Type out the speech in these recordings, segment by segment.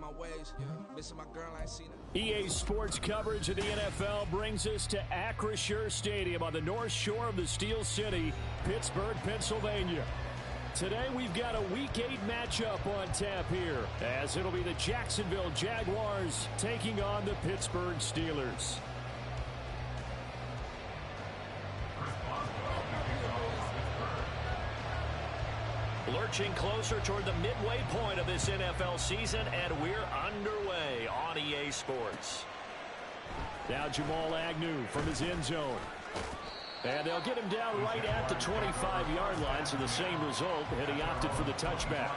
on my ways. Missing my girl, I ain't seen her. EA Sports coverage of the NFL brings us to Acrisure Stadium on the north shore of the Steel City, Pittsburgh, Pennsylvania. Today we've got a Week 8 matchup on tap here, as it'll be the Jacksonville Jaguars taking on the Pittsburgh Steelers. Lurching closer toward the midway point of this NFL season, and we're underway on EA Sports. Now Jamal Agnew from his end zone. And they'll get him down right at the 25-yard line, so the same result, and he opted for the touchback.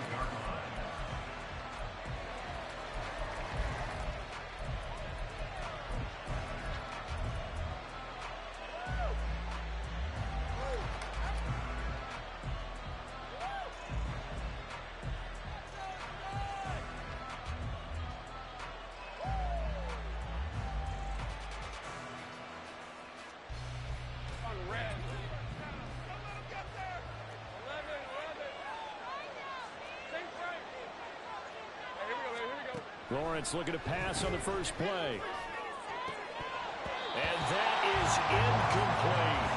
Lawrence looking to pass on the first play. And that is incomplete.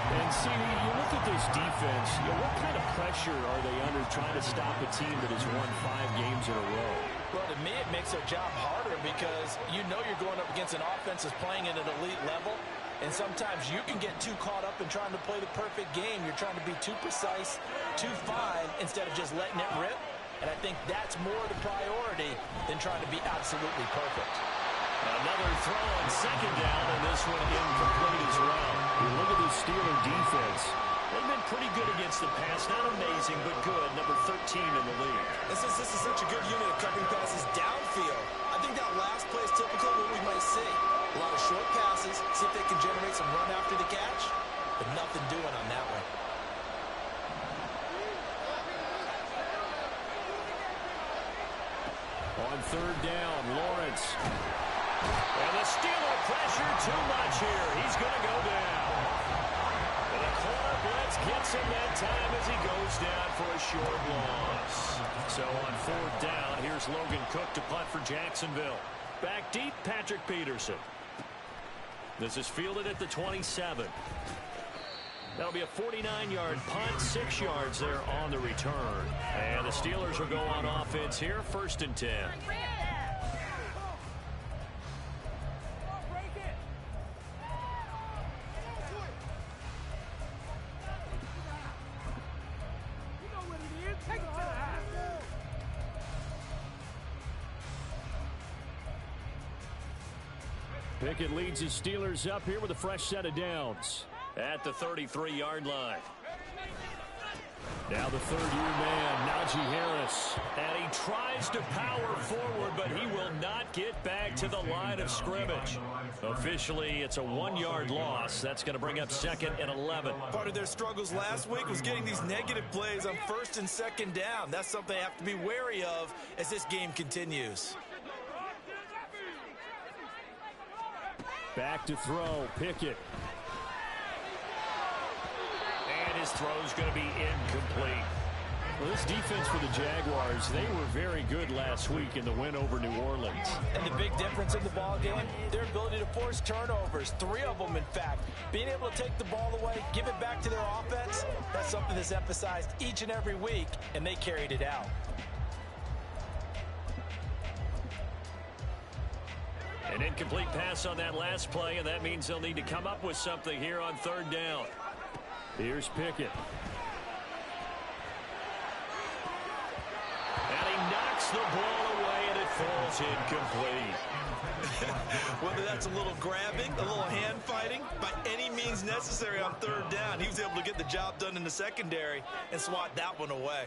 And see, you look at this defense, what kind of pressure are they under trying to stop a team that has won 5 games in a row? Well, to me, it makes their job harder because you know you're going up against an offense that's playing at an elite level. And sometimes you can get too caught up in trying to play the perfect game. You're trying to be too precise, too fine, instead of just letting it rip. And I think that's more the priority than trying to be absolutely perfect. Another throw on second down, and this one incomplete as well. You look at the Steeler defense. They've been pretty good against the pass. Not amazing, but good. Number 13 in the league. This is such a good unit of covering passes downfield. I think that last play is typical of what we might see. A lot of short passes, see if they can generate some run after the catch, but nothing doing on that one. On third down, Lawrence. And the Steeler pressure too much here. He's going to go down. And the corner blitz gets him that time as he goes down for a short loss. So on fourth down, here's Logan Cook to punt for Jacksonville. Back deep, Patrick Peterson. This is fielded at the 27. That'll be a 49-yard punt, 6 yards there on the return. And the Steelers will go on offense here, 1st and 10. Pickett leads his Steelers up here with a fresh set of downs at the 33-yard line. Now the third-year man, Najee Harris. And he tries to power forward, but he will not get back to the line of scrimmage. Officially, it's a 1-yard loss. That's going to bring up 2nd and 11. Part of their struggles last week was getting these negative plays on 1st and 2nd down. That's something they have to be wary of as this game continues. Back to throw, Pickett. And his throw's going to be incomplete. Well, this defense for the Jaguars, they were very good last week in the win over New Orleans. And the big difference in the ball game, their ability to force turnovers, 3 of them in fact. Being able to take the ball away, give it back to their offense, that's something that's emphasized each and every week, and they carried it out. An incomplete pass on that last play, and that means they'll need to come up with something here on 3rd down. Here's Pickett. And he knocks the ball away, and it falls incomplete. Whether that's a little grabbing, a little hand fighting, by any means necessary on 3rd down, he was able to get the job done in the secondary and swat that one away.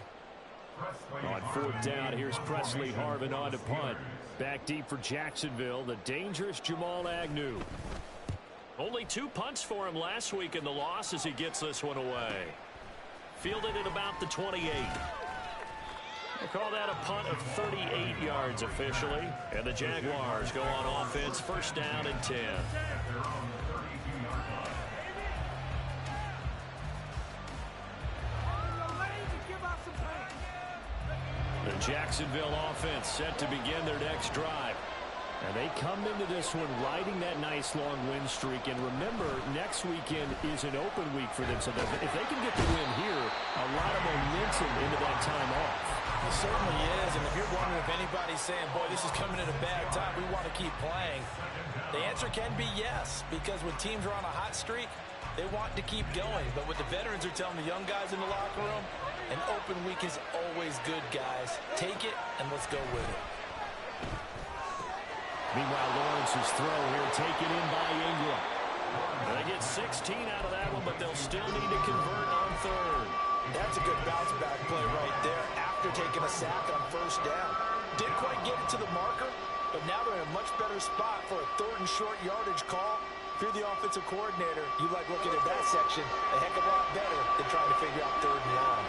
On 4th down, here's Presley Harvin on to punt. Back deep for Jacksonville, the dangerous Jamal Agnew. Only 2 punts for him last week in the loss as he gets this one away. Fielded at about the 28. They call that a punt of 38 yards officially. And the Jaguars go on offense, 1st down and 10. The The Jacksonville offense set to begin their next drive. And they come into this one riding that nice long win streak. And remember, next weekend is an open week for them. So if they can get the win here, a lot of momentum into that time off. It certainly is. And if you're wondering if anybody's saying, boy, this is coming at a bad time, we want to keep playing, the answer can be yes. Because when teams are on a hot streak, they want to keep going. But what the veterans are telling the young guys in the locker room, an open week is always good, guys. Take it, and let's go with it. Meanwhile, Lawrence's throw here taken in by Ingram. They get 16 out of that one, but they'll still need to convert on third. That's a good bounce-back play right there after taking a sack on first down. Didn't quite get it to the marker, but now they're in a much better spot for a third and short yardage call. If you're the offensive coordinator, you like looking at that section a heck of a lot better than trying to figure out third and long.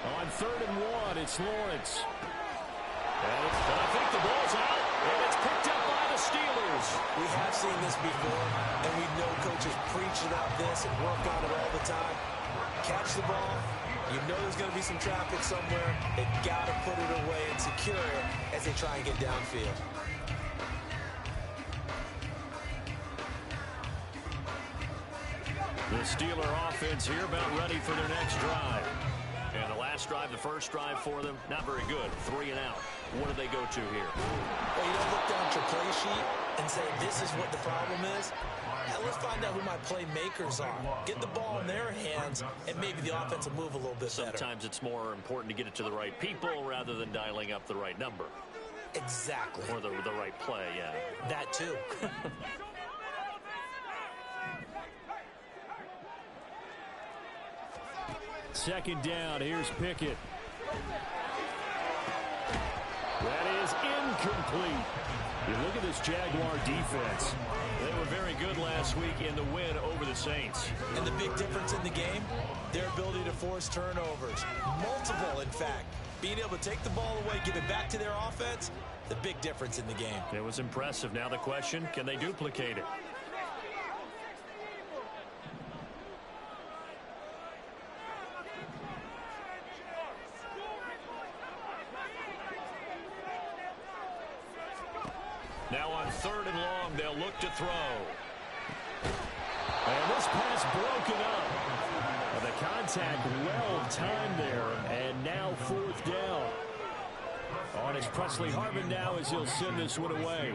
On 3rd and 1, it's Lawrence. And I think the ball's out, and it's picked up by the Steelers. We have seen this before, and we know coaches preach about this and work on it all the time. Catch the ball. You know there's going to be some traffic somewhere. They've got to put it away and secure it as they try and get downfield. The Steeler offense here about ready for their next drive. And the last drive, the first drive for them, not very good. 3 and out. What do they go to here? Well, you don't look down at your play sheet and say, this is what the problem is. Now, let's find out who my playmakers are. Get the ball in their hands, and maybe the offense will move a little bit better. Sometimes it's more important to get it to the right people rather than dialing up the right number. Exactly. Or the right play, yeah. That, too. Second down, here's Pickett. That is incomplete. You look at this Jaguar defense. They were very good last week in the win over the Saints. And the big difference in the game, their ability to force turnovers. Multiple, in fact. Being able to take the ball away, give it back to their offense, the big difference in the game. It was impressive. Now the question, can they duplicate it? Now on 3rd and long, they'll look to throw. And this pass broken up. And the contact well timed there. And now 4th down. On it's Presley Harvin now as he'll send this one away.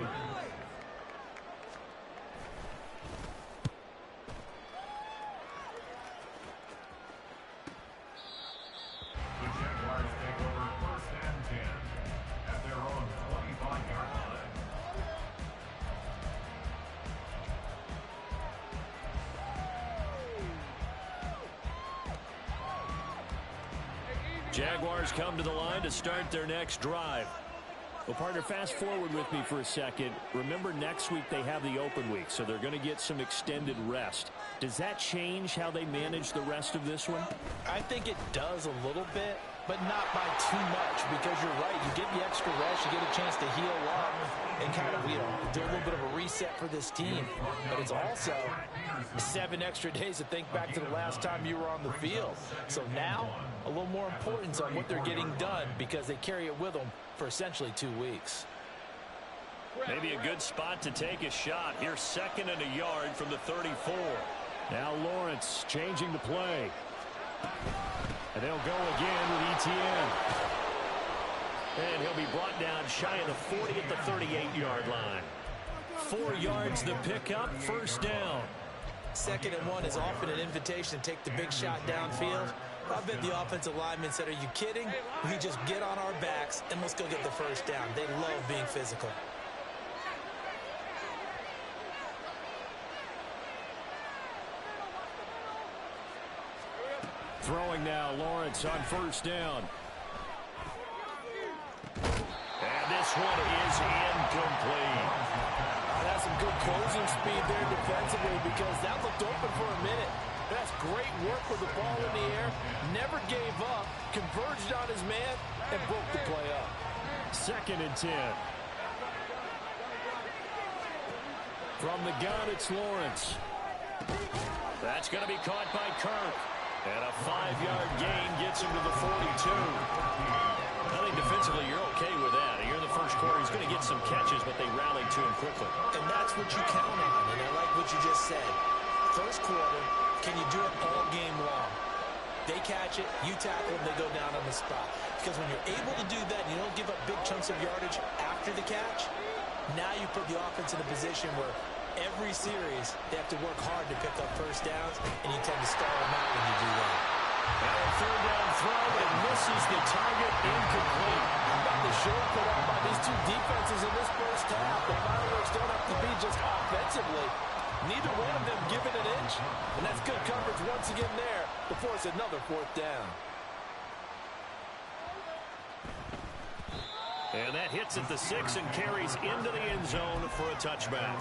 Jaguars come to the line to start their next drive. Well, partner, fast forward with me for a second. Remember, next week they have the open week, so they're going to get some extended rest. Does that change how they manage the rest of this one? I think it does a little bit, but not by too much, because you're right. You get the extra rest, you get a chance to heal up and kind of, do a little bit of a reset for this team. But it's also 7 extra days to think back to the last time you were on the field. So now, a little more importance on what they're getting done because they carry it with them for essentially 2 weeks. Maybe a good spot to take a shot. Here's 2nd and a yard from the 34. Now Lawrence changing the play. And they'll go again with Etienne. And he'll be brought down shy of the 40 at the 38-yard line. 4 yards the pickup, 1st down. 2nd and 1 is often an invitation to take the big shot downfield. I bet the offensive lineman said, are you kidding? We just get on our backs and let's go get the 1st down. They love being physical. Throwing now, Lawrence on 1st down. And this one is incomplete. That's some good closing speed there defensively because that looked open for a minute. That's great work with the ball in the air. Never gave up, converged on his man, and broke the play up. 2nd and 10. From the gun, it's Lawrence. That's going to be caught by Kirk. And a 5-yard gain gets him to the 42. I think defensively you're okay with that. Here in the first quarter, he's going to get some catches, but they rallied to him quickly. And that's what you count on, and I like what you just said. First quarter, can you do it all game long? They catch it, you tackle them, they go down on the spot. Because when you're able to do that, and you don't give up big chunks of yardage after the catch, now you put the offense in a position where every series they have to work hard to pick up first downs, and you tend to stall them out when you do that. Now a third down throw that misses the target, incomplete. How about the show put up by these two defenses in this first half? The fireworks don't have to be just offensively. Neither one of them giving an inch. And that's good coverage once again there before it's another fourth down. And that hits at the 6 and carries into the end zone for a touchback.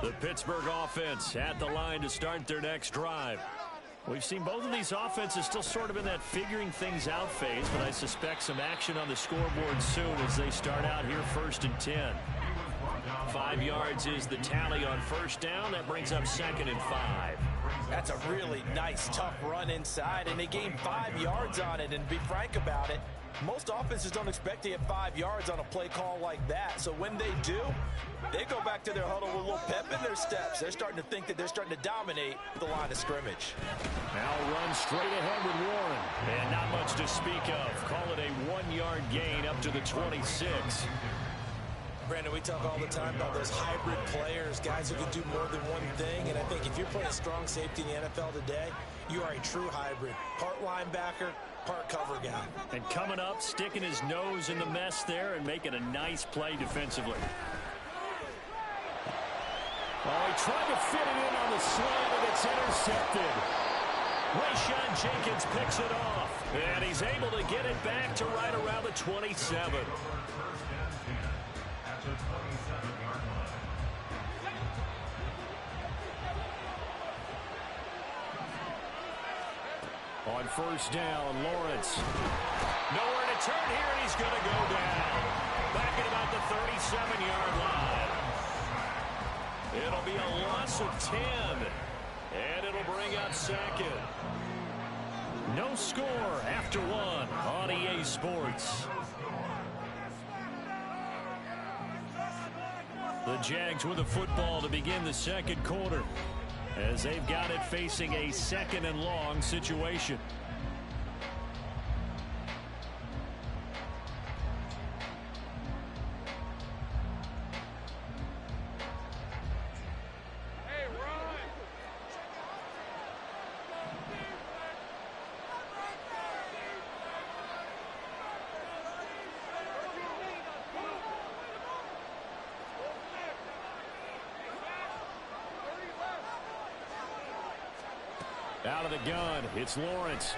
The Pittsburgh offense at the line to start their next drive. We've seen both of these offenses still sort of in that figuring things out phase, but I suspect some action on the scoreboard soon as they start out here 1st and 10. 5 yards is the tally on first down. That brings up 2nd and 5. That's a really nice, tough run inside, and they gained 5 yards on it. And to be frank about it, most offenses don't expect to get 5 yards on a play call like that. So when they do, they go back to their huddle with a little pep in their steps. They're starting to think that they're starting to dominate the line of scrimmage. Now run straight ahead with Warren. And not much to speak of. Call it a 1-yard gain up to the 26. Brandon, we talk all the time about those hybrid players, guys who can do more than one thing. And I think if you're playing strong safety in the NFL today, you are a true hybrid. Part linebacker, part cover guy. And coming up, sticking his nose in the mess there and making a nice play defensively. Oh, he tried to fit it in on the slant, and it's intercepted. Rayshawn Jenkins picks it off. And he's able to get it back to right around the 27. On first down, Lawrence. Nowhere to turn here, and he's going to go down. Back at about the 37-yard line. It'll be a loss of 10. And it'll bring up 2nd. No score after 1 on EA Sports. The Jags with the football to begin the second quarter, as they've got it facing a 2nd and long situation. Out of the gun, it's Lawrence.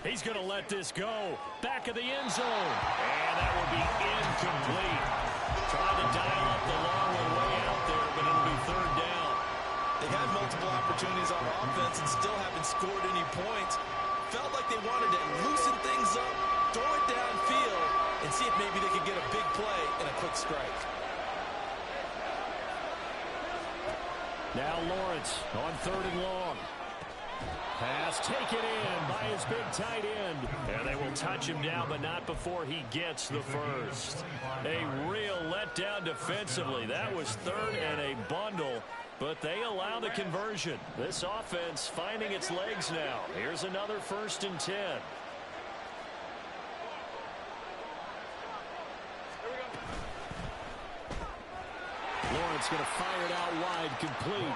He's going to let this go. Back of the end zone. And that will be incomplete. Trying to dial up the long one way out there, but it'll be 3rd down. They had multiple opportunities on offense and still haven't scored any points. Felt like they wanted to loosen things up, throw it downfield, and see if maybe they could get a big play and a quick strike. Now Lawrence on 3rd and long. Pass taken in by his big tight end. And they will touch him down, but not before he gets the first. A real letdown defensively. That was 3rd and a bundle, but they allow the conversion. This offense finding its legs now. Here's another 1st and 10. Lawrence going to fire it out wide, complete.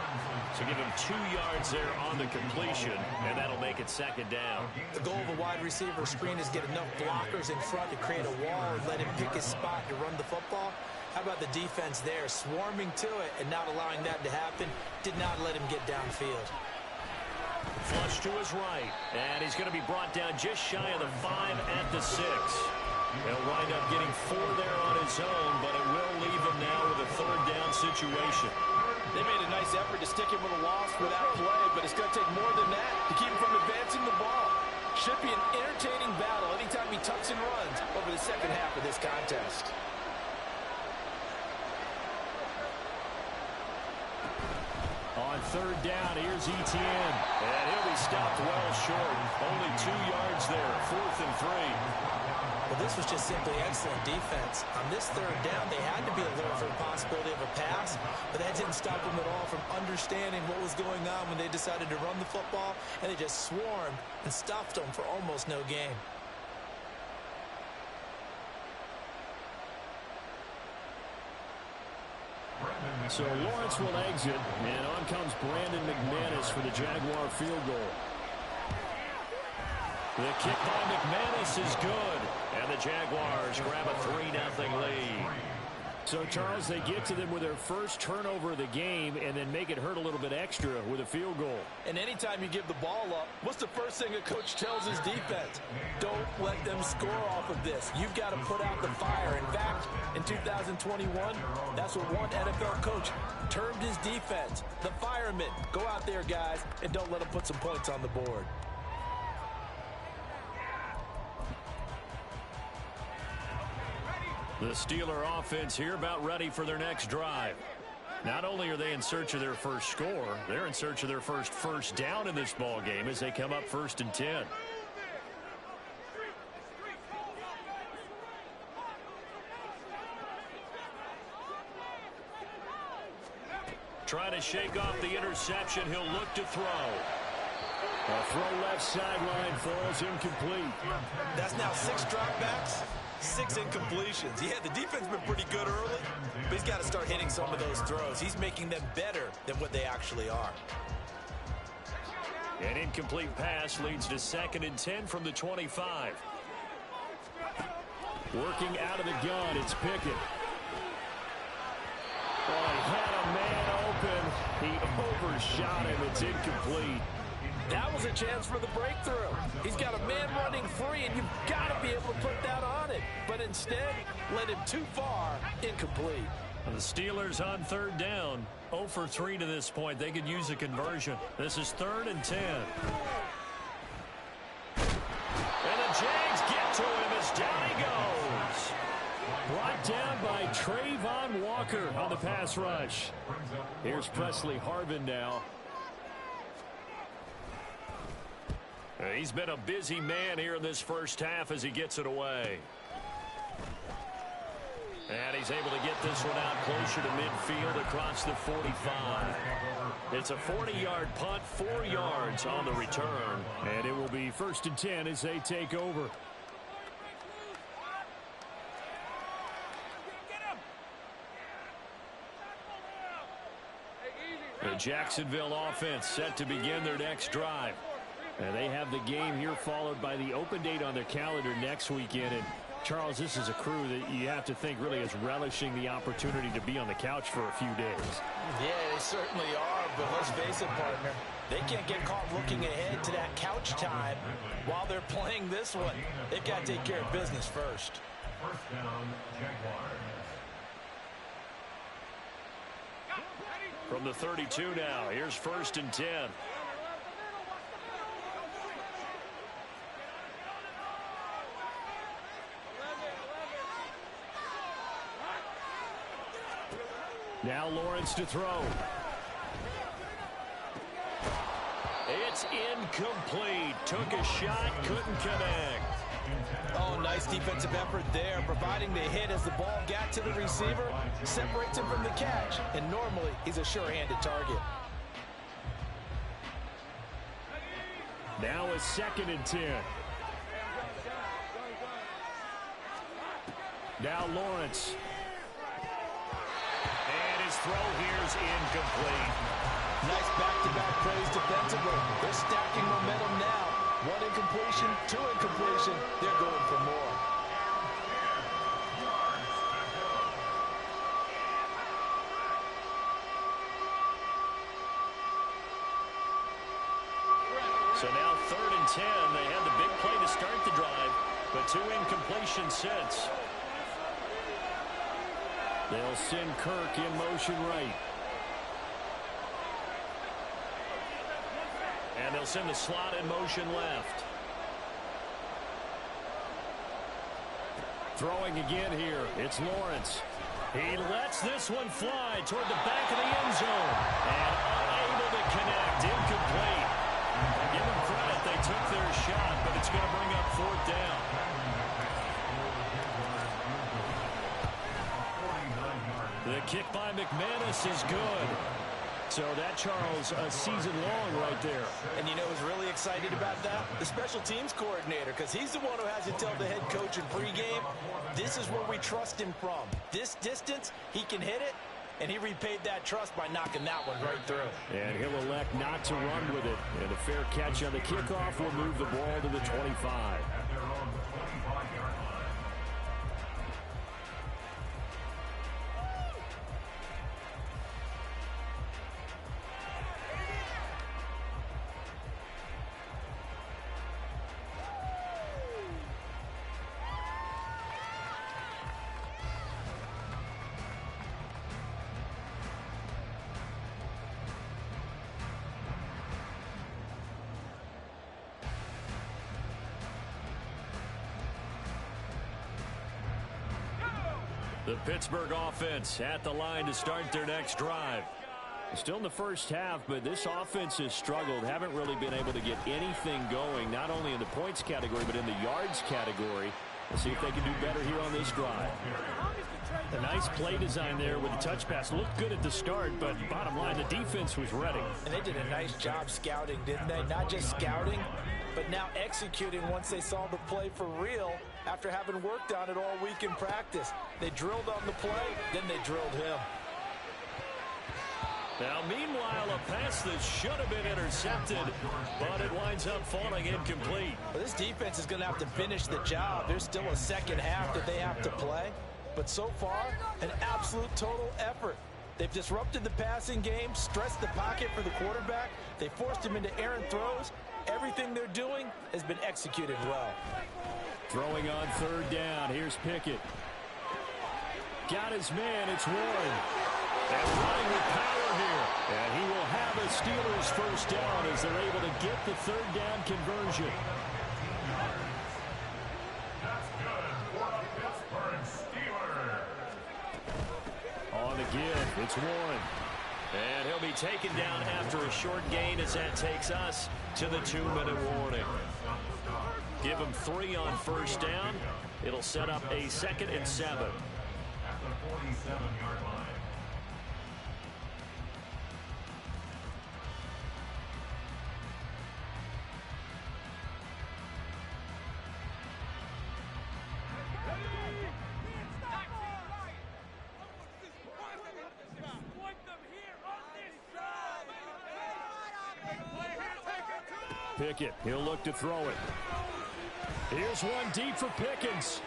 So give him 2 yards there on the completion, and that'll make it 2nd down. The goal of a wide receiver screen is get enough blockers in front to create a wall and let him pick his spot to run the football. How about the defense there, swarming to it and not allowing that to happen? Did not let him get downfield. flush to his right. And he's going to be brought down just shy of the 5 at the 6. He'll wind up getting 4 there on his own, but it will leave him now with a third down situation. They made a nice effort to stick him with a loss for that play, but it's going to take more than that to keep him from advancing the ball. Should be an entertaining battle anytime he tucks and runs over the second half of this contest. On third down, here's Etienne. And he'll be stopped well short. Only 2 yards there, 4th and 3. Well, this was just simply excellent defense. On this third down, they had to be alert for the possibility of a pass, but that didn't stop them at all from understanding what was going on when they decided to run the football, and they just swarmed and stuffed them for almost no gain. So Lawrence will exit, and on comes Brandon McManus for the Jaguar field goal. The kick by McManus is good, and the Jaguars grab a 3-0 lead. So, Charles, they get to them with their first turnover of the game and then make it hurt a little bit extra with a field goal. And anytime you give the ball up, what's the first thing a coach tells his defense? Don't let them score off of this. You've got to put out the fire. In fact, in 2021, that's what one NFL coach termed his defense. The firemen. Go out there, guys, and don't let them put some points on the board. The Steeler offense here about ready for their next drive. Not only are they in search of their first score, they're in search of their first down in this ball game as they come up 1st and 10. Trying to shake off the interception. He'll look to throw. A throw left sideline falls incomplete. That's now 6 dropbacks, 6 incompletions. Yeah, the defense has been pretty good early, but he's got to start hitting some of those throws. He's making them better than what they actually are. An incomplete pass leads to 2nd and 10 from the 25. Working out of the gun, it's Pickett. Oh, he had a man open. He overshot him. It's incomplete. That was a chance for the breakthrough. He's got a man running free, and you've got to be able to put that on it. But instead, led him too far, incomplete. The Steelers on third down. 0 for 3 to this point. They could use a conversion. This is 3rd and 10. And the Jags get to him as down he goes. Brought down by Trayvon Walker on the pass rush. Here's Presley Harvin now. He's been a busy man here in this first half as he gets it away. And he's able to get this one out closer to midfield across the 45. It's a 40-yard punt, 4 yards on the return. And it will be 1st and 10 as they take over. The Jacksonville offense set to begin their next drive. And they have the game here followed by the open date on their calendar next weekend. And, Charles, this is a crew that you have to think really is relishing the opportunity to be on the couch for a few days. Yeah, they certainly are, but let's face it, partner. They can't get caught looking ahead to that couch time while they're playing this one. They've got to take care of business first. First down, Jaguars. From the 32 now, here's 1st and 10. Now Lawrence to throw. It's incomplete. Took a shot, couldn't connect. Oh, nice defensive effort there, providing the hit as the ball got to the receiver, separates him from the catch, and normally he's a sure-handed target. Now a 2nd and 10. Now Lawrence. And his throw here is incomplete. Nice back-to-back plays defensively. They're stacking momentum now. 1 incompletion, 2 incompletion. They're going for more. So now 3rd and 10. They had the big play to start the drive, but 2 incompletions since. They'll send Kirk in motion right. And they'll send the slot in motion left. Throwing again here. It's Lawrence. He lets this one fly toward the back of the end zone. And unable to connect. Incomplete. Give them credit. They took their shot, but it's going to bring up 4th down. The kick by McManus is good. So that, Charles, a season long right there. And you know who's really excited about that? The special teams coordinator, because he's the one who has to tell the head coach in pregame, this is where we trust him from. This distance, he can hit it, and he repaid that trust by knocking that one right through. And he'll elect not to run with it. And a fair catch on the kickoff will move the ball to the 25. The Pittsburgh offense at the line to start their next drive. Still in the first half, but this offense has struggled. Haven't really been able to get anything going, not only in the points category, but in the yards category. Let's see if they can do better here on this drive. A nice play design there with the touch pass. Looked good at the start, but bottom line, the defense was ready. And they did a nice job scouting, didn't they? Not just scouting, but now executing once they saw the play for real after having worked on it all week in practice. They drilled on the play, then they drilled him. Now, meanwhile, a pass that should have been intercepted, but it winds up falling incomplete. Well, this defense is going to have to finish the job. There's still a second half that they have to play. But so far, an absolute total effort. They've disrupted the passing game, stressed the pocket for the quarterback. They forced him into errant throws. Everything they're doing has been executed well. Throwing on 3rd down. Here's Pickett. Got his man. It's Warren. And running with power here. And he will have a Steelers first down as they're able to get the 3rd down conversion. That's good for the Pittsburgh Steelers. On the give, it's Warren. And he'll be taken down after a short gain as that takes us to the 2-minute warning. Give him 3 on first down. It'll set up a 2nd and 7. At the 47-yard line. Pickett, he'll look to throw it. Here's one deep for Pickens.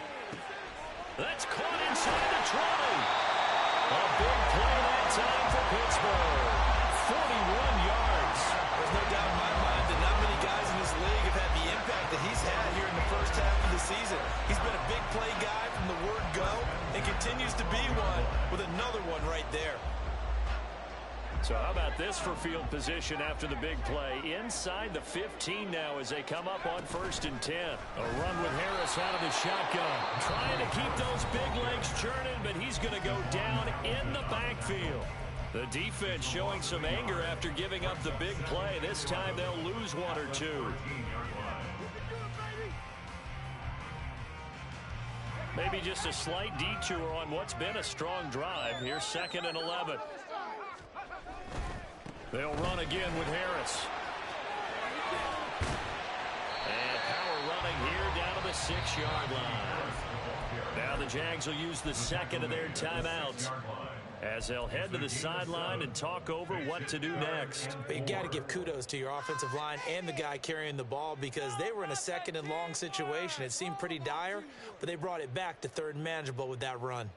That's caught inside the 20. A big play that time for Pittsburgh. 41 yards. There's no doubt in my mind that not many guys in this league have had the impact that he's had here in the first half of the season. He's been a big play guy from the word go and continues to be one with another one right there. So how about this for field position after the big play? Inside the 15 now as they come up on 1st and 10. A run with Harris out of the shotgun. Trying to keep those big legs churning, but he's going to go down in the backfield. The defense showing some anger after giving up the big play. This time they'll lose 1 or 2. Maybe just a slight detour on what's been a strong drive. Here's 2nd and 11. They'll run again with Harris. And power running here down to the 6-yard line. Now the Jags will use the 2nd of their timeouts as they'll head to the sideline and talk over what to do next. But you got to give kudos to your offensive line and the guy carrying the ball because they were in a 2nd and long situation. It seemed pretty dire, but they brought it back to 3rd and manageable with that run.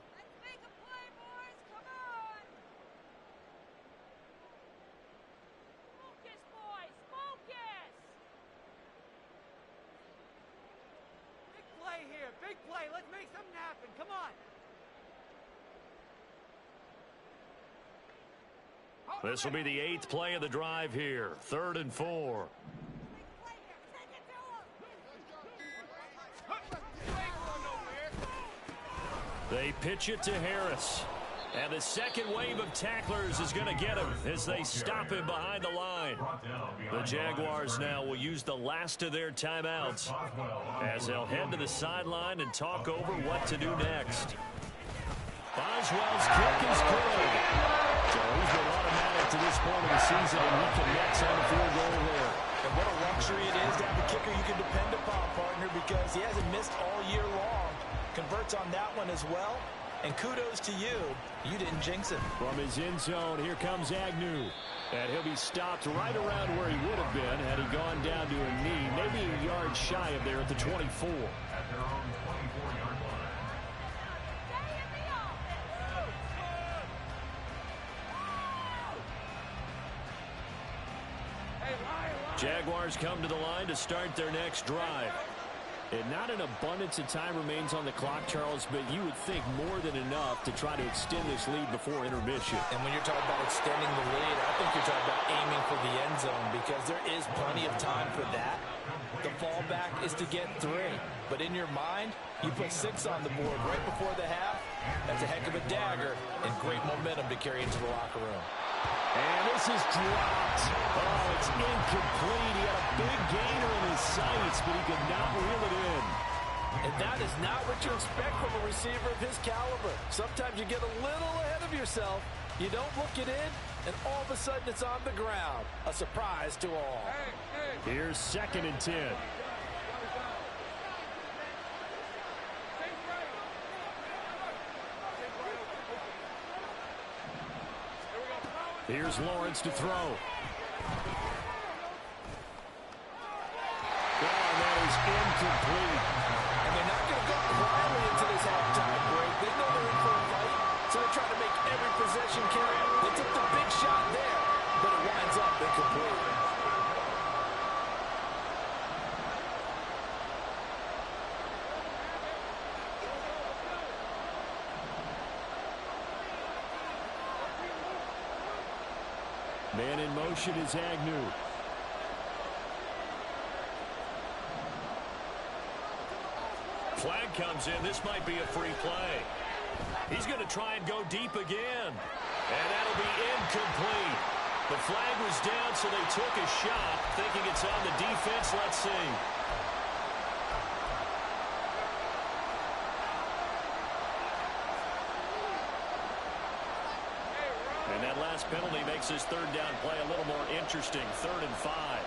let's make something happen. Come on. This will be the 8th play of the drive here. 3rd and 4. They pitch it to Harris. And the second wave of tacklers is going to get him as they stop him behind the line. The Jaguars now will use the last of their timeouts as they'll head to the sideline and talk over what to do next. Boswell's kick is good. So he's been automatic to this point of the season, and he connects on the field goal there. And what a luxury it is to have a kicker you can depend upon, partner, because he hasn't missed all year long. Converts on that one as well. And kudos to you. You didn't jinx it. From his end zone, here comes Agnew. And he'll be stopped right around where he would have been had he gone down to a knee, maybe a yard shy of there at the 24. At their own 24-yard line. Jaguars come to the line to start their next drive. And not an abundance of time remains on the clock, Charles, but you would think more than enough to try to extend this lead before intermission. And when you're talking about extending the lead, I think you're talking about aiming for the end zone because there is plenty of time for that. The fallback is to get 3. But in your mind, you put 6 on the board right before the half. That's a heck of a dagger and great momentum to carry into the locker room. And this is dropped. Oh, it's incomplete. He had a big gainer in his sights, but he could not reel it in. And that is not what you expect from a receiver of his caliber. Sometimes you get a little ahead of yourself. You don't look it in, and all of a sudden it's on the ground. A surprise to all. Here's 2nd and 10. Here's Lawrence to throw. Oh, and that is incomplete. And they're not going to go quietly into this halftime break. They know they're in for a fight, so they're trying to make every possession count. They took the big shot there, but it winds up incomplete. Man in motion is Agnew. Flag comes in. This might be a free play. He's going to try and go deep again. And that'll be incomplete. The flag was down, so they took a shot, thinking it's on the defense. Let's see. And that last penalty makes his 3rd down play a little more interesting. 3rd and 5.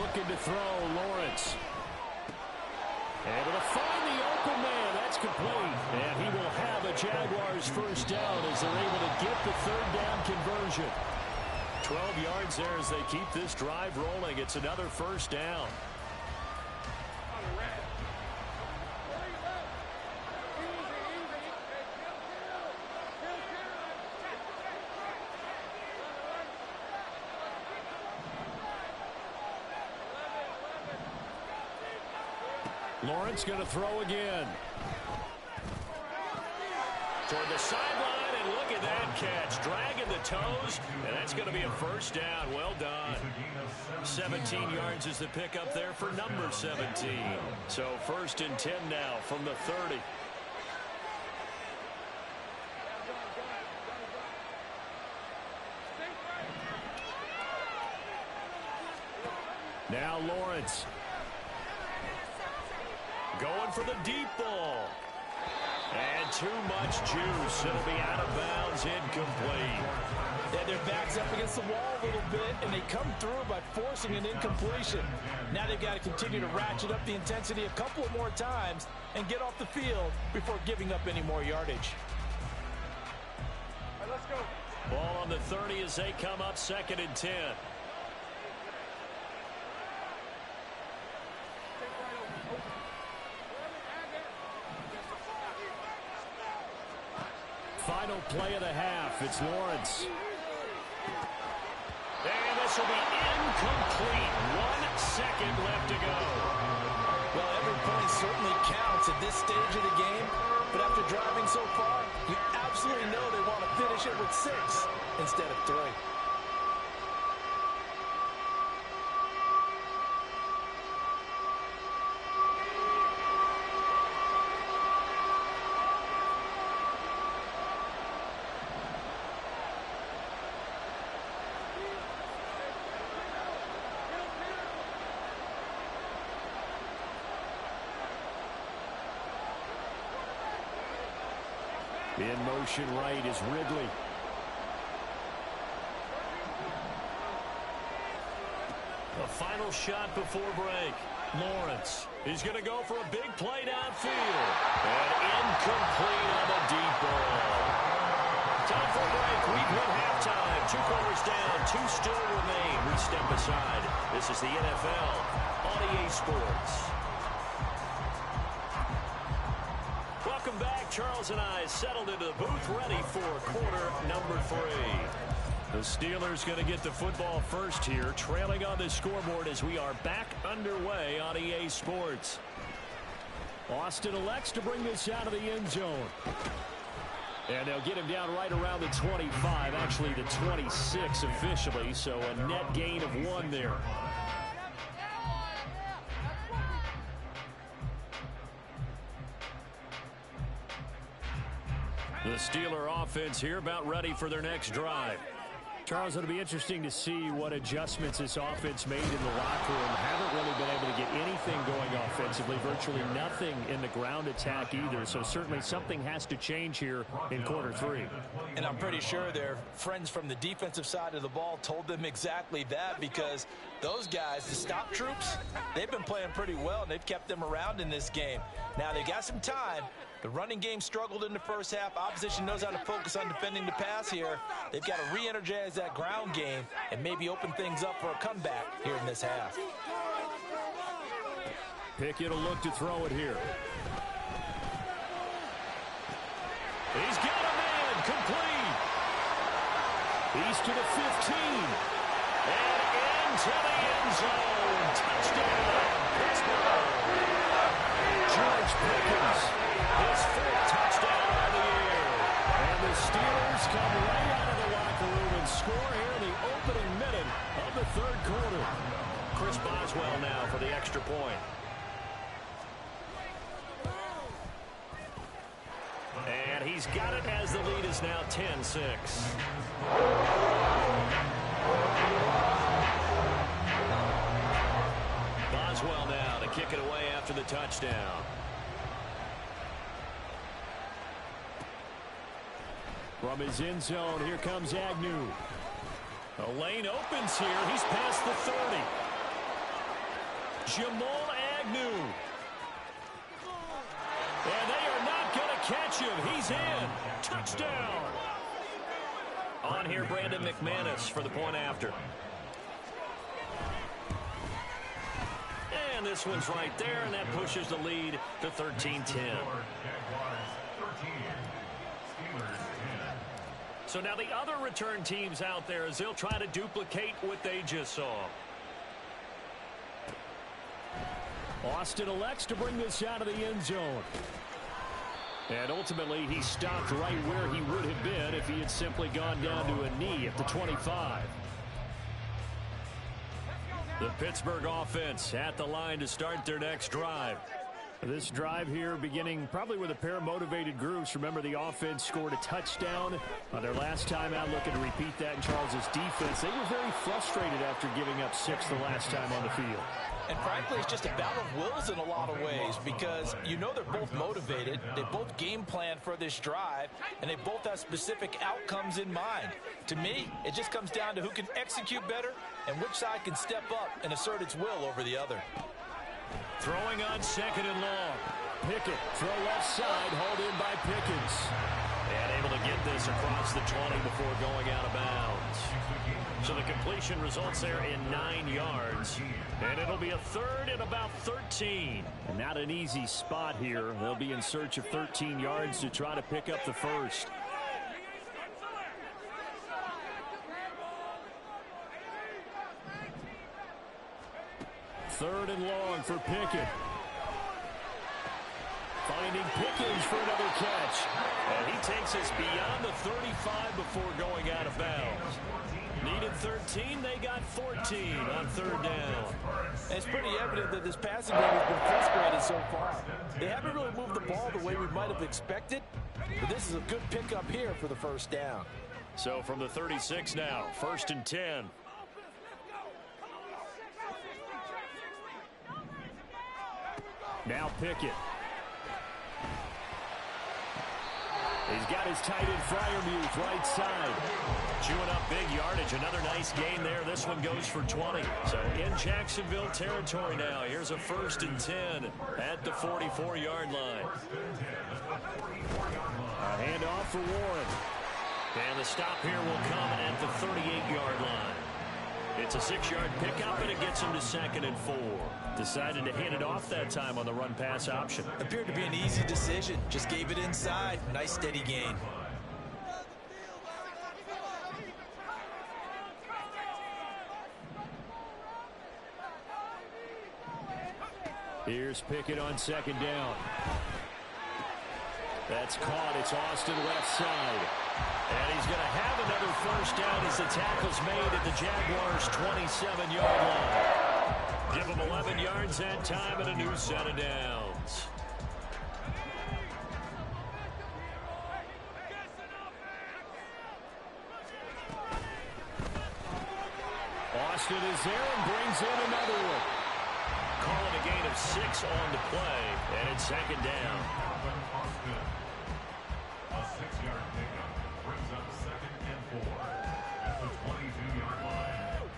Looking to throw, Lawrence. Able to find the open man. That's complete. And he will have a Jaguars first down as they're able to get the 3rd down conversion. 12 yards there as they keep this drive rolling. It's another first down. Lawrence going to throw again. Toward the sideline, and look at that catch. Dragging the toes, and that's going to be a first down. Well done. 17 yards is the pickup there for number 17. So 1st and 10 now from the 30. Now Lawrence. Going for the deep ball. And too much juice. It'll be out of bounds, incomplete. Yeah, their back's up against the wall a little bit, and they come through by forcing an incompletion. Now they've got to continue to ratchet up the intensity a couple of more times and get off the field before giving up any more yardage. All right, let's go. Ball on the 30 as they come up 2nd and 10. Final play of the half. It's Lawrence. And this will be incomplete. 1 second left to go. Well, every point certainly counts at this stage of the game, but after driving so far, you absolutely know they want to finish it with 6 instead of 3. In motion right is Ridley. A final shot before break. Lawrence. He's going to go for a big play downfield. And incomplete on the deep ball. Time for a break. We've hit halftime. 2 quarters down. 2 still remain. We step aside. This is the NFL on EA Sports. Welcome back. Charles and I settled into the booth, ready for quarter number 3. The Steelers going to get the football first here, trailing on the scoreboard as we are back underway on EA Sports. Austin elects to bring this out of the end zone. And they'll get him down right around the 25, actually the 26 officially, so a net gain of 1 there. The Steeler offense here about ready for their next drive. Charles, it'll be interesting to see what adjustments this offense made in the locker room. Haven't really been able to get anything going offensively, virtually nothing in the ground attack either. So certainly something has to change here in quarter 3. And I'm pretty sure their friends from the defensive side of the ball told them exactly that, because those guys, the stop troops, they've been playing pretty well, and they've kept them around in this game. Now, they got some time. The running game struggled in the first half. Opposition knows how to focus on defending the pass here. They've got to re-energize that ground game and maybe open things up for a comeback here in this half. Pickett will look to throw it here. He's got a man complete. He's to the 15. And into the end zone. Touchdown, Pittsburgh. George Pickens, his 4th touchdown of the year. And the Steelers come right out of the locker room and score here in the opening minute of the 3rd quarter. Chris Boswell now for the extra point. And he's got it as the lead is now 10-6. Boswell now to kick it away after the touchdown. From his end zone, here comes Agnew. A lane opens here. He's past the 30. Jamal Agnew. And they are not going to catch him. He's in. Touchdown. On here, Brandon McManus for the point after. And this one's right there, and that pushes the lead to 13-10. So now the other return teams out there as they'll try to duplicate what they just saw. Austin elects to bring this out of the end zone. And ultimately, he stopped right where he would have been if he had simply gone down to a knee at the 25. The Pittsburgh offense at the line to start their next drive. This drive here beginning probably with a pair of motivated groups. Remember, the offense scored a touchdown on their last time out, looking to repeat that in Charles's defense. They were very frustrated after giving up 6 the last time on the field. And frankly, it's just a battle of wills in a lot of ways, because you know they're both motivated. They both game plan for this drive, and they both have specific outcomes in mind. To me, it just comes down to who can execute better and which side can step up and assert its will over the other. Throwing on 2nd and long. Pickett, throw left side, hauled in by Pickens. And able to get this across the 20 before going out of bounds. So the completion results there in 9 yards. And it'll be a 3rd and about 13. And not an easy spot here. They'll be in search of 13 yards to try to pick up the first. for Pickett. Finding Pickens for another catch. And he takes us beyond the 35 before going out of bounds. Needed 13, they got 14 on third down. And it's pretty evident that this passing game has been frustrated so far. They haven't really moved the ball the way we might have expected, but this is a good pickup here for the first down. So from the 36 now, 1st and 10. Now Pickett. He's got his tight end Freiermuth right side. Chewing up big yardage. Another nice gain there. This one goes for 20. So in Jacksonville territory now. Here's a 1st and 10 at the 44-yard line. A handoff for Warren. And the stop here will come at the 38-yard line. It's a 6-yard pickup, and it gets him to 2nd and 4. Decided to hand it off that time on the run-pass option. Appeared to be an easy decision. Just gave it inside. Nice steady gain. Here's Pickett on 2nd down. That's caught. It's Austin left side. And he's going to have another 1st down as the tackle's made at the Jaguars' 27-yard line. Give him 11 yards that time and a new set of downs. Austin is there and brings in another one. Calling a gain of 6 on the play, and it's 2nd down. A 6-yard pickup brings up 2nd and 4 at the 22-yard line.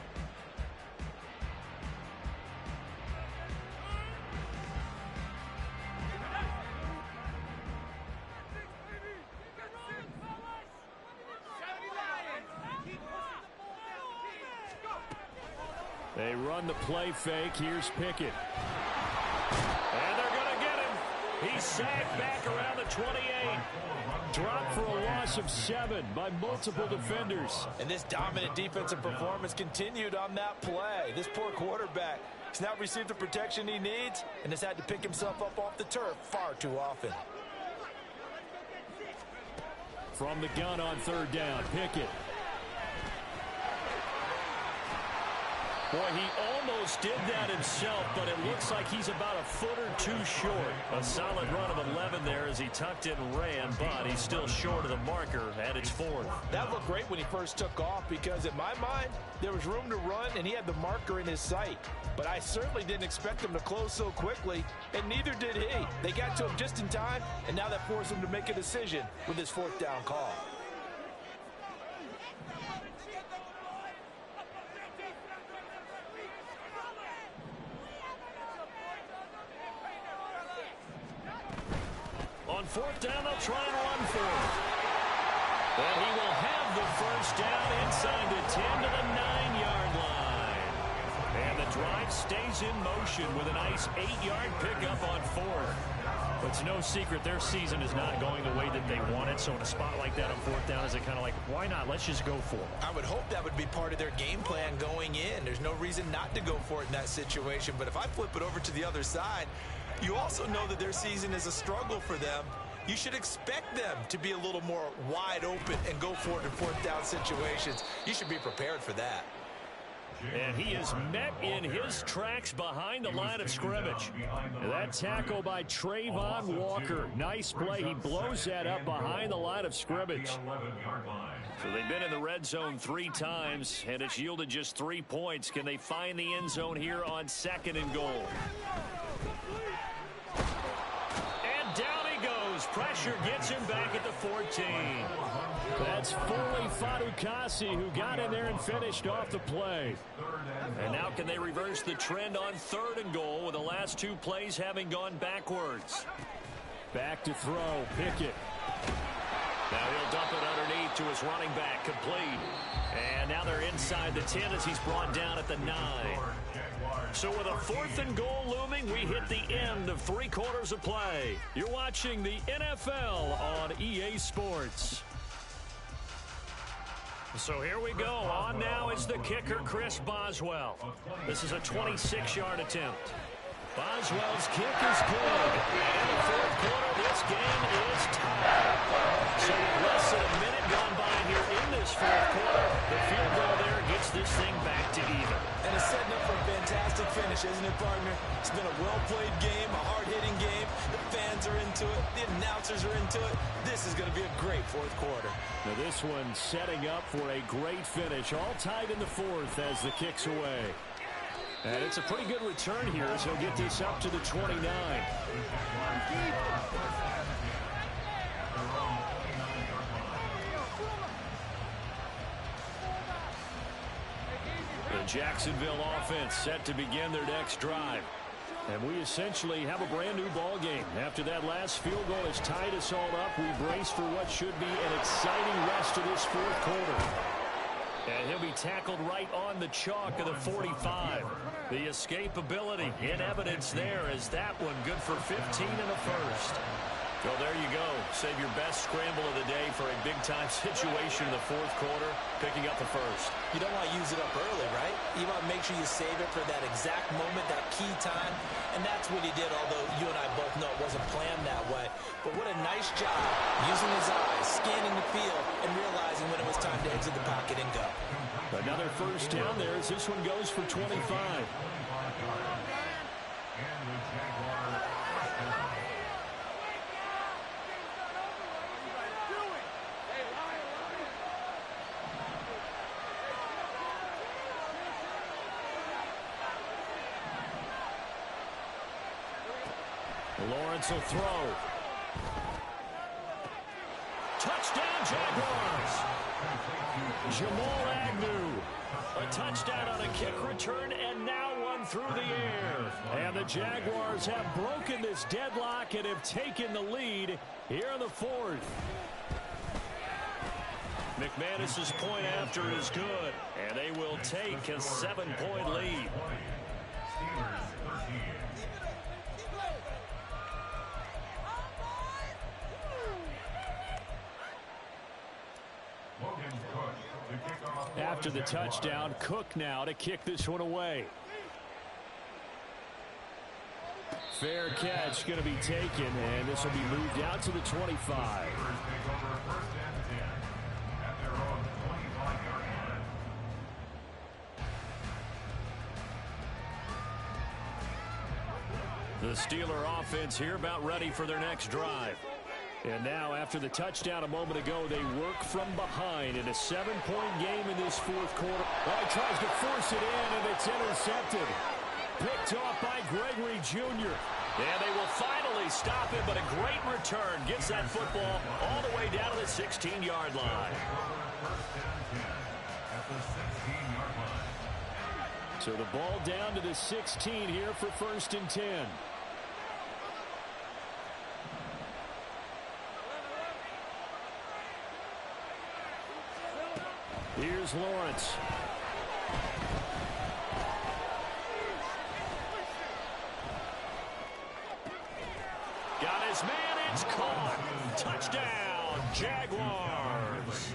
They run the play fake. Here's Pickett. And they're going to get him. He's sacked back around the 28. Dropped for a loss of 7 by multiple defenders. And this dominant defensive performance continued on that play. This poor quarterback has not received the protection he needs and has had to pick himself up off the turf far too often. From the gun on 3rd down, Pickett. Boy, he almost did that himself, but it looks like he's about a foot or 2 short. A solid run of 11 there as he tucked it and ran, but he's still short of the marker, and it's 4th. That looked great when he first took off because, in my mind, there was room to run, and he had the marker in his sight. But I certainly didn't expect him to close so quickly, and neither did he. They got to him just in time, and now that forced him to make a decision with his 4th down call. On 4th down, they'll try and run for it. And he will have the 1st down inside the 10 to the 9-yard line. And the drive stays in motion with a nice 8-yard pickup on 4th. But it's no secret their season is not going the way that they want it. So in a spot like that on 4th down, is it kind of like, why not? Let's just go for it. I would hope that would be part of their game plan going in. There's no reason not to go for it in that situation. But if I flip it over to the other side, you also know that their season is a struggle for them. You should expect them to be a little more wide open and go for it in 4th down situations. You should be prepared for that. And he is met in his tracks behind the line of scrimmage. That tackle by Trayvon Walker. Nice play. He blows that up behind the line of scrimmage. So they've been in the red zone 3 times, and it's yielded just 3 points. Can they find the end zone here on 2nd and goal? Pressure gets him back at the 14. That's Foley Fatukasi who got in there and finished off the play. And now can they reverse the trend on 3rd and goal with the last 2 plays having gone backwards? Back to throw, Pickett. Now he'll dump it underneath to his running back, complete. And now they're inside the 10 as he's brought down at the 9. So with a 4th and goal looming, we hit the end of 3 quarters of play. You're watching the NFL on EA Sports. So here we go. On now is the kicker, Chris Boswell. This is a 26-yard attempt. Boswell's kick is good. In the fourth quarter, this game is tied. So with less than a minute gone by here in this fourth quarter, the field goal there gets this thing back to even. And it's setting up for a fantastic finish, isn't it, partner? It's been a well-played game, a hard-hitting game. The fans are into it. The announcers are into it. This is going to be a great fourth quarter. Now this one setting up for a great finish. All tied in the fourth as the kick's away. And it's a pretty good return here as he'll get this up to the 29. The Jacksonville offense set to begin their next drive. And we essentially have a brand new ball game. After that last field goal has tied us all up, we brace for what should be an exciting rest of this fourth quarter. And he'll be tackled right on the chalk of the 45. The escapability in evidence there as that one good for 15 and a first. Well, there you go. Save your best scramble of the day for a big-time situation in the fourth quarter, picking up the first. You don't want to use it up early, right? You want to make sure you save it for that exact moment, that key time. And that's what he did, although you and I both know it wasn't planned that way. But what a nice job using his eyes, scanning the field, and realizing when it was time to exit the pocket and go. Another first down there as this one goes for 25. Lawrence will throw. Touchdown, Jaguars. Jamal Agnew. A touchdown on a kick return, and now one through the air. And the Jaguars have broken this deadlock and have taken the lead here in the fourth. McManus's point after is good, and they will take a 7-point lead. After the touchdown, Cook now to kick this one away. Fair catch going to be taken, and this will be moved out to the 25. The Steeler offense here about ready for their next drive. And now, after the touchdown a moment ago, they work from behind in a 7-point game in this fourth quarter. Well, he tries to force it in, and it's intercepted. Picked off by Gregory Jr. And they will finally stop him, but a great return gets that football all the way down to the 16-yard line. So the ball down to the 16 here for 1st and 10. Here's Lawrence. Got his man, it's caught. Touchdown, Jaguars.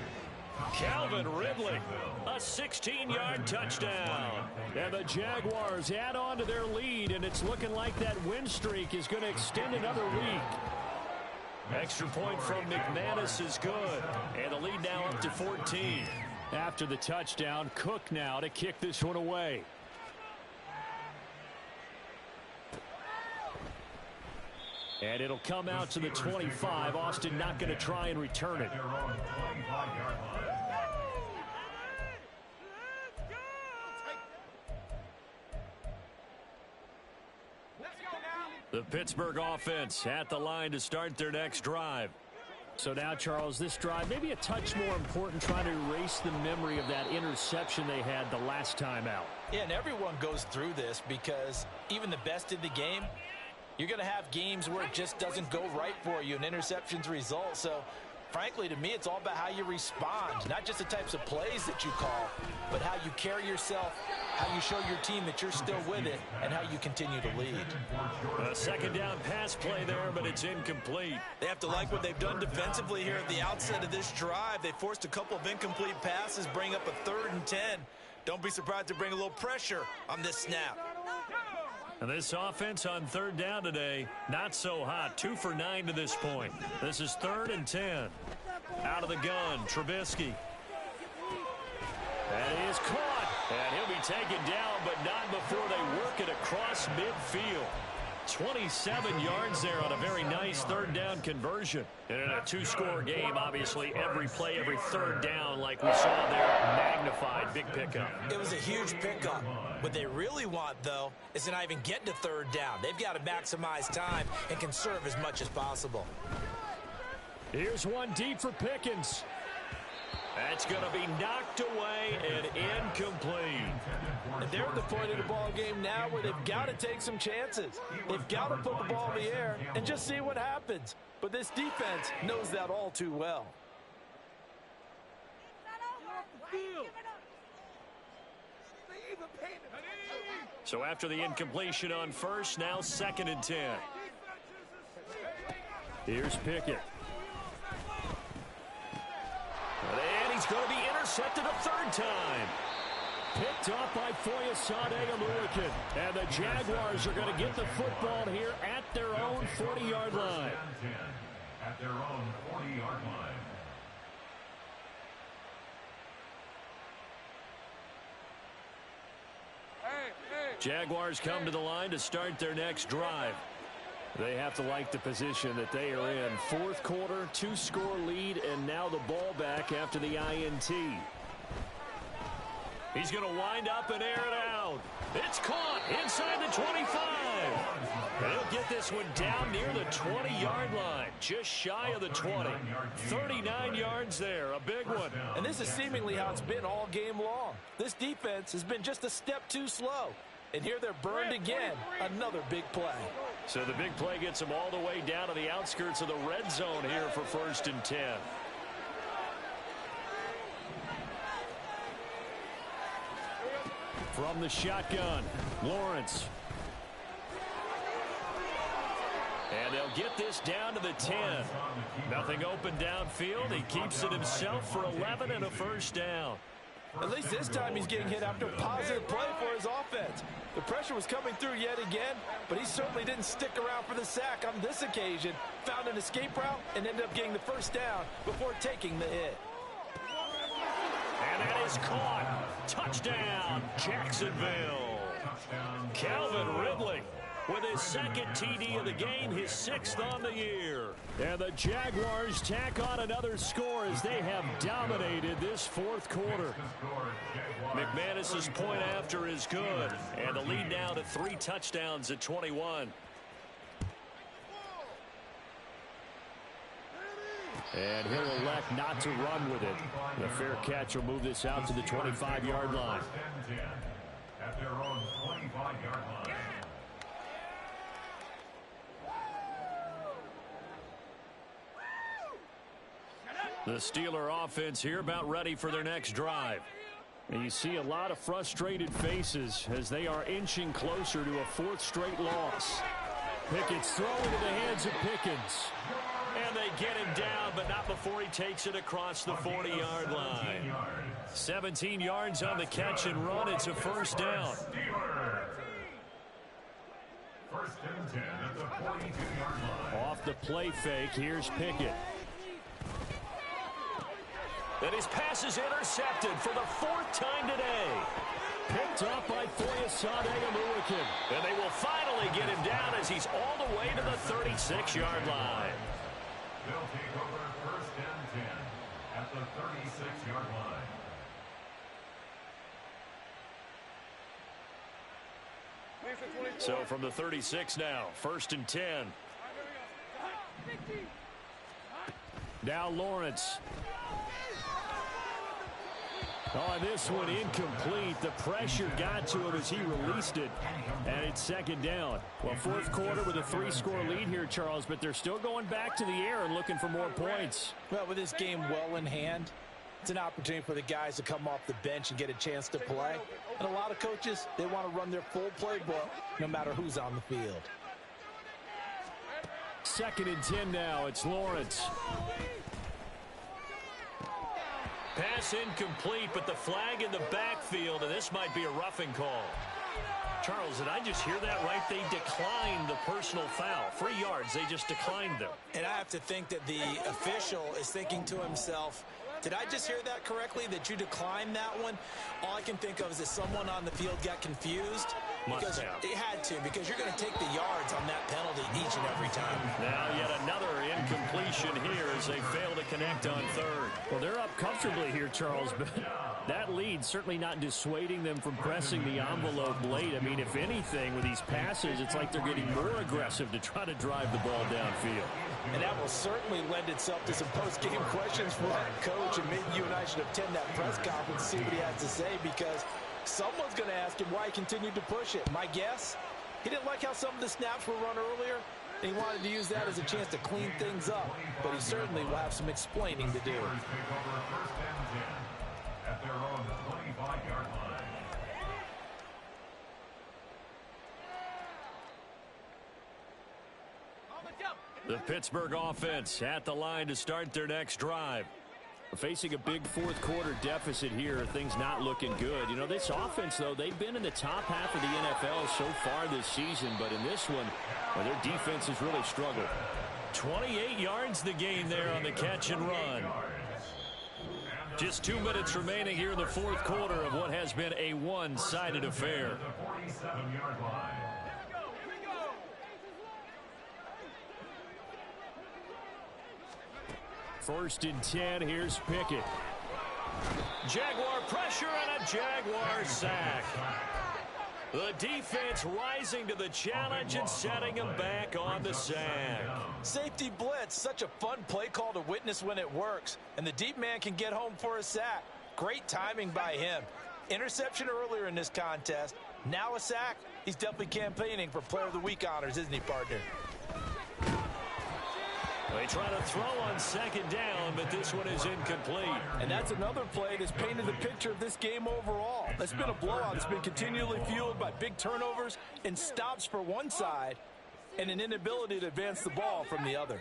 Calvin Ridley, a 16-yard touchdown. And the Jaguars add on to their lead, and it's looking like that win streak is going to extend another week. Extra point from McManus is good, and the lead now up to 14. After the touchdown, Cook now to kick this one away. And it'll come out to the 25. Austin not going to try and return it. The Pittsburgh offense at the line to start their next drive. So now, Charles, this drive maybe a touch more important, trying to erase the memory of that interception they had the last time out. Yeah, and everyone goes through this because even the best in the game, you're going to have games where it just doesn't go right for you and interceptions result. So, frankly, to me, it's all about how you respond, not just the types of plays that you call, but how you carry yourself, how you show your team that you're still with it, and how you continue to lead. A second down pass play there, but it's incomplete. They have to like what they've done defensively here at the outset of this drive. They forced a couple of incomplete passes, bring up a 3rd and 10. Don't be surprised to bring a little pressure on this snap. And this offense on third down today, not so hot. 2 for 9 to this point. This is 3rd and 10. Out of the gun, Trubisky. And he is caught. And he'll be taken down, but not before they work it across midfield. 27 yards there on a very nice third down conversion. And in a 2-score game, obviously, every play, every third down, like we saw there, magnified, big pickup. It was a huge pickup. What they really want, though, is to not even get to third down. They've got to maximize time and conserve as much as possible. Here's one deep for Pickens. That's going to be knocked away and incomplete. And they're at the point of the ball game now where they've got to take some chances. They've got to put the ball in the air and just see what happens. But this defense knows that all too well. So after the incompletion on first, now 2nd and 10. Here's Pickett. And he's going to be intercepted a third time. Picked up by Foyesade Oluokun. And the Jaguars are going to get the football here at their own 40-yard line. At their own 40-yard line. Jaguars come to the line to start their next drive. They have to like the position that they are in. 4th quarter, 2-score lead, and now the ball back after the INT. He's going to wind up and air it out. It's caught inside the 25. They'll get this one down near the 20-yard line, just shy of the 20. 39 yards there, a big one. And this is seemingly how it's been all game long. This defense has been just a step too slow. And here they're burned again. Another big play. So the big play gets them all the way down to the outskirts of the red zone here for 1st and 10. From the shotgun, Lawrence. And they'll get this down to the 10. Nothing open downfield. He keeps it himself for 11 and a first down. At least this time he's getting hit after a positive play for his offense. The pressure was coming through yet again, but he certainly didn't stick around for the sack on this occasion. Found an escape route and ended up getting the first down before taking the hit. And that is caught. Touchdown, Jacksonville. Calvin Ridley with his 2nd TD of the game, his 6th on the year. And the Jaguars tack on another score as they have dominated this 4th quarter. McManus's point after is good, and the lead now to 3 touchdowns at 21. And he'll elect not to run with it. The fair catch will move this out to the 25-yard line. At their own 25-yard line. The Steeler offense here about ready for their next drive. And you see a lot of frustrated faces as they are inching closer to a 4th straight loss. Pickett's throw into the hands of Pickens. And they get him down, but not before he takes it across the 40-yard line. 17 yards on the catch and run. It's a first down. 1st and 10 at the 42-yard line. Off the play fake, here's Pickett. And his pass is intercepted for the 4th time today. Picked up by Foyesade Oluokun. And they will finally get him down as he's all the way to the 36-yard line. They'll take over 1st and 10 at the 36-yard line. So from the 36 now, 1st and 10. Now Lawrence. On this one, incomplete. The pressure got to him as he released it, and it's 2nd down. Well, 4th quarter with a 3-score lead here, Charles, but they're still going back to the air and looking for more points. Well, with this game well in hand, it's an opportunity for the guys to come off the bench and get a chance to play. And a lot of coaches, they want to run their full playbook no matter who's on the field. 2nd and 10 now. It's Lawrence. Pass incomplete, but the flag in the backfield, and this might be a roughing call. Charles, did I just hear that right? They declined the personal foul. 3 yards, they just declined them. And I have to think that the official is thinking to himself, did I just hear that correctly, that you declined that one? All I can think of is that someone on the field got confused. Must have. It had to, because you're going to take the yards on that penalty each and every time. Now yet another incompletion here as they fail to connect on third. Well, they're up comfortably here, Charles, but that lead certainly not dissuading them from pressing the envelope late. I mean, if anything, with these passes, it's like they're getting more aggressive to try to drive the ball downfield. And that will certainly lend itself to some post-game questions for that coach, and maybe you and I should attend that press conference and see what he has to say, because someone's going to ask him why he continued to push it. My guess, he didn't like how some of the snaps were run earlier, and he wanted to use that as a chance to clean things up, but he certainly will have some explaining to do. At their own 25-yard line. The Pittsburgh offense at the line to start their next drive. Facing a big fourth quarter deficit here, things not looking good. You know, this offense, though, they've been in the top half of the NFL so far this season, but in this one, well, their defense has really struggled. 28 yards the gain there on the catch and run. Just 2 minutes remaining here in the fourth quarter of what has been a one-sided affair. The 47-yard line. First and 10, here's Pickett. Jaguar pressure and a Jaguar sack. The defense rising to the challenge and setting him back on the sack. Safety blitz, such a fun play call to witness when it works, and the deep man can get home for a sack. Great timing by him. Interception earlier in this contest. Now a sack. He's definitely campaigning for Player of the Week honors, isn't he, partner? They try to throw on second down, but this one is incomplete. And that's another play that's painted the picture of this game overall. It's been a blowout. It's been continually fueled by big turnovers and stops for one side and an inability to advance the ball from the other.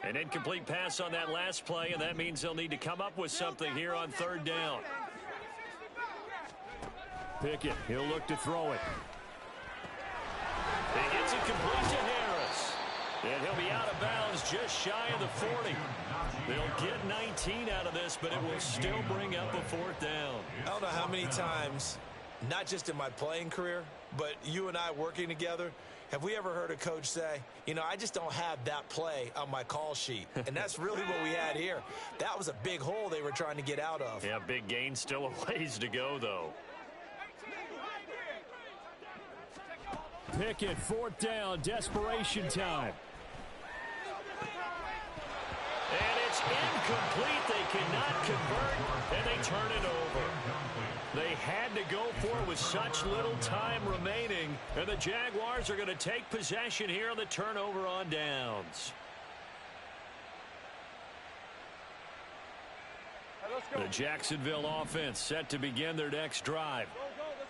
An incomplete pass on that last play, and that means they'll need to come up with something here on third down. Pickett, he'll look to throw it. He gets it complete to Harris. And he'll be out of bounds just shy of the 40. They'll get 19 out of this, but it will still bring up a fourth down. I don't know how many times, not just in my playing career, but you and I working together, have we ever heard a coach say, you know, I just don't have that play on my call sheet. And that's really what we had here. That was a big hole they were trying to get out of. Yeah, big gain, still a ways to go, though. Pickett, fourth down, desperation time. And it's incomplete. They cannot convert, and they turn it over. They had to go for it with such little time remaining, and the Jaguars are going to take possession here on the turnover on downs. The Jacksonville offense set to begin their next drive.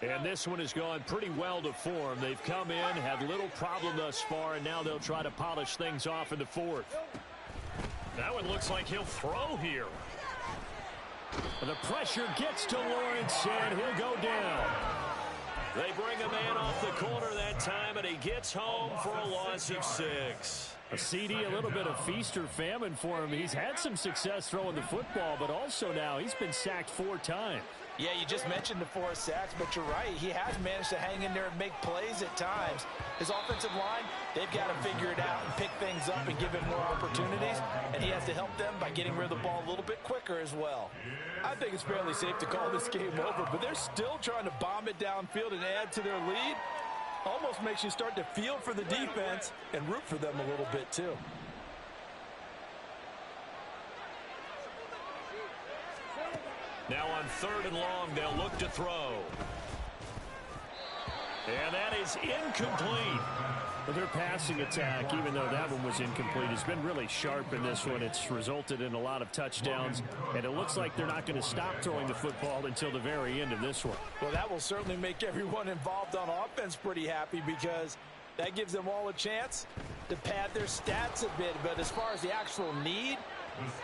And this one has gone pretty well to form. They've come in, had little problem thus far, and now they'll try to polish things off in the fourth. That one looks like he'll throw here. The pressure gets to Lawrence, and he'll go down. They bring a man off the corner that time, and he gets home for a loss of 6. A CD, a little bit of feast or famine for him. He's had some success throwing the football, but also now he's been sacked 4 times. Yeah, you just mentioned the 4 sacks, but you're right. He has managed to hang in there and make plays at times. His offensive line, they've got to figure it out and pick things up and give him more opportunities, and he has to help them by getting rid of the ball a little bit quicker as well. I think it's fairly safe to call this game over, but they're still trying to bomb it downfield and add to their lead. Almost makes you start to feel for the defense and root for them a little bit too. Now on third and long, they'll look to throw. And that is incomplete. But their passing attack, even though that one was incomplete, has been really sharp in this one. It's resulted in a lot of touchdowns, and it looks like they're not going to stop throwing the football until the very end of this one. Well, that will certainly make everyone involved on offense pretty happy, because that gives them all a chance to pad their stats a bit. But as far as the actual need,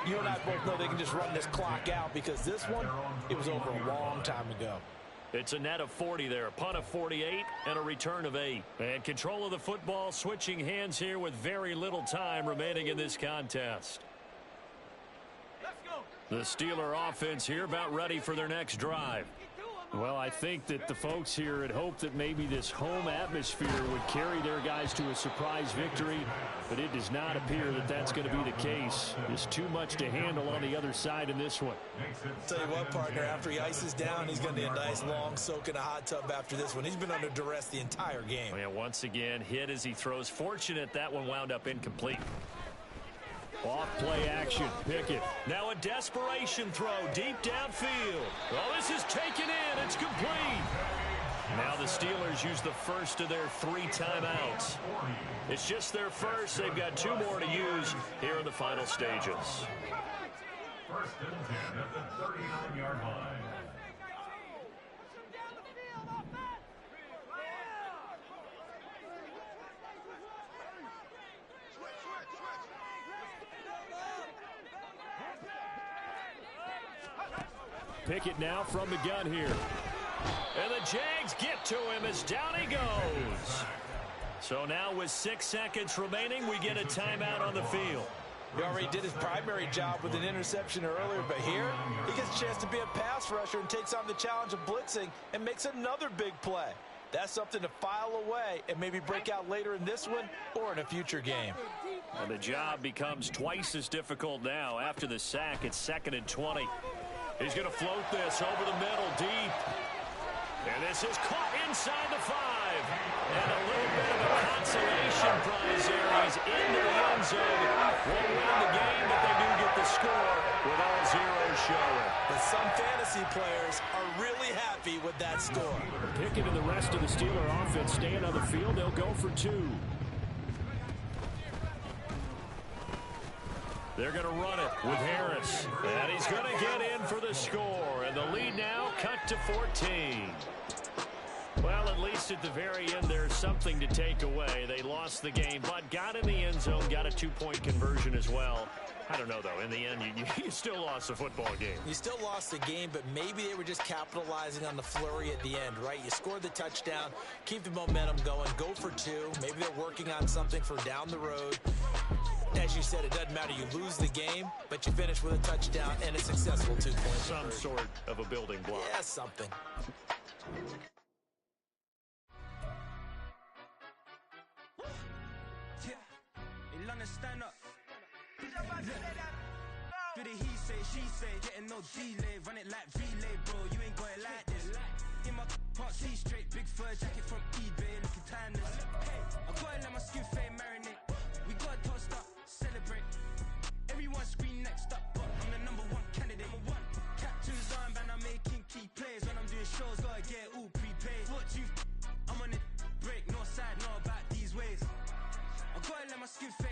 you and I both know they can just run this clock out, because this one, it was over a long time ago. It's a net of 40 there, a punt of 48, and a return of 8. And control of the football, switching hands here with very little time remaining in this contest. The Steeler offense here about ready for their next drive. Well, I think that the folks here had hoped that maybe this home atmosphere would carry their guys to a surprise victory, but it does not appear that that's going to be the case. There's too much to handle on the other side in this one. Tell you what, partner, after he ices down, he's going to need a nice long soak in a hot tub after this one. He's been under duress the entire game. And once again, hit as he throws. Fortunate that one wound up incomplete. Off play action, Pickett. Now a desperation throw deep downfield. Oh, this is taken in. It's complete. Now the Steelers use the first of their 3 timeouts. It's just their first. They've got 2 more to use here in the final stages. First and 10 at the 39-yard line. Pickett now from the gun here. And the Jags get to him as down he goes. So now with 6 seconds remaining, we get a timeout on the field. He already did his primary job with an interception earlier, but here he gets a chance to be a pass rusher and takes on the challenge of blitzing and makes another big play. That's something to file away and maybe break out later in this one or in a future game. And the job becomes twice as difficult now. After the sack, it's 2nd and 20. He's going to float this over the middle deep. And this is caught inside the 5. And a little bit of a consolation prize there. He's into the end zone. Won't win the game, but they do get the score with all zeros showing. But some fantasy players are really happy with that score. Pickett and the rest of the Steeler offense staying on the field. They'll go for 2. They're going to run it with Harris. And he's going to get in for the score. And the lead now cut to 14. Well, at least at the very end, there's something to take away. They lost the game, but got in the end zone, got a 2-point conversion as well. I don't know, though. In the end, you still lost the football game. You still lost the game, but maybe they were just capitalizing on the flurry at the end, right? You scored the touchdown, keep the momentum going, go for 2. Maybe they're working on something for down the road. As you said, it doesn't matter. You lose the game, but you finish with a touchdown and a successful 2-point Some sort of a building block. Yeah, something. Stand up. Do the he say, she say, getting no delay, run it like relay, bro. You ain't got it like this. In my can't see straight, big fur jacket from eBay, looking timeless. I gotta let my skin fade marinate. We got toast up, celebrate. Everyone scream next up, but I'm the #1 candidate. Captain's armband, I'm making key plays. When I'm doing shows, gotta get all prepaid. What you? I'm on it, break, no side, know about these ways. I gotta let my skin fade.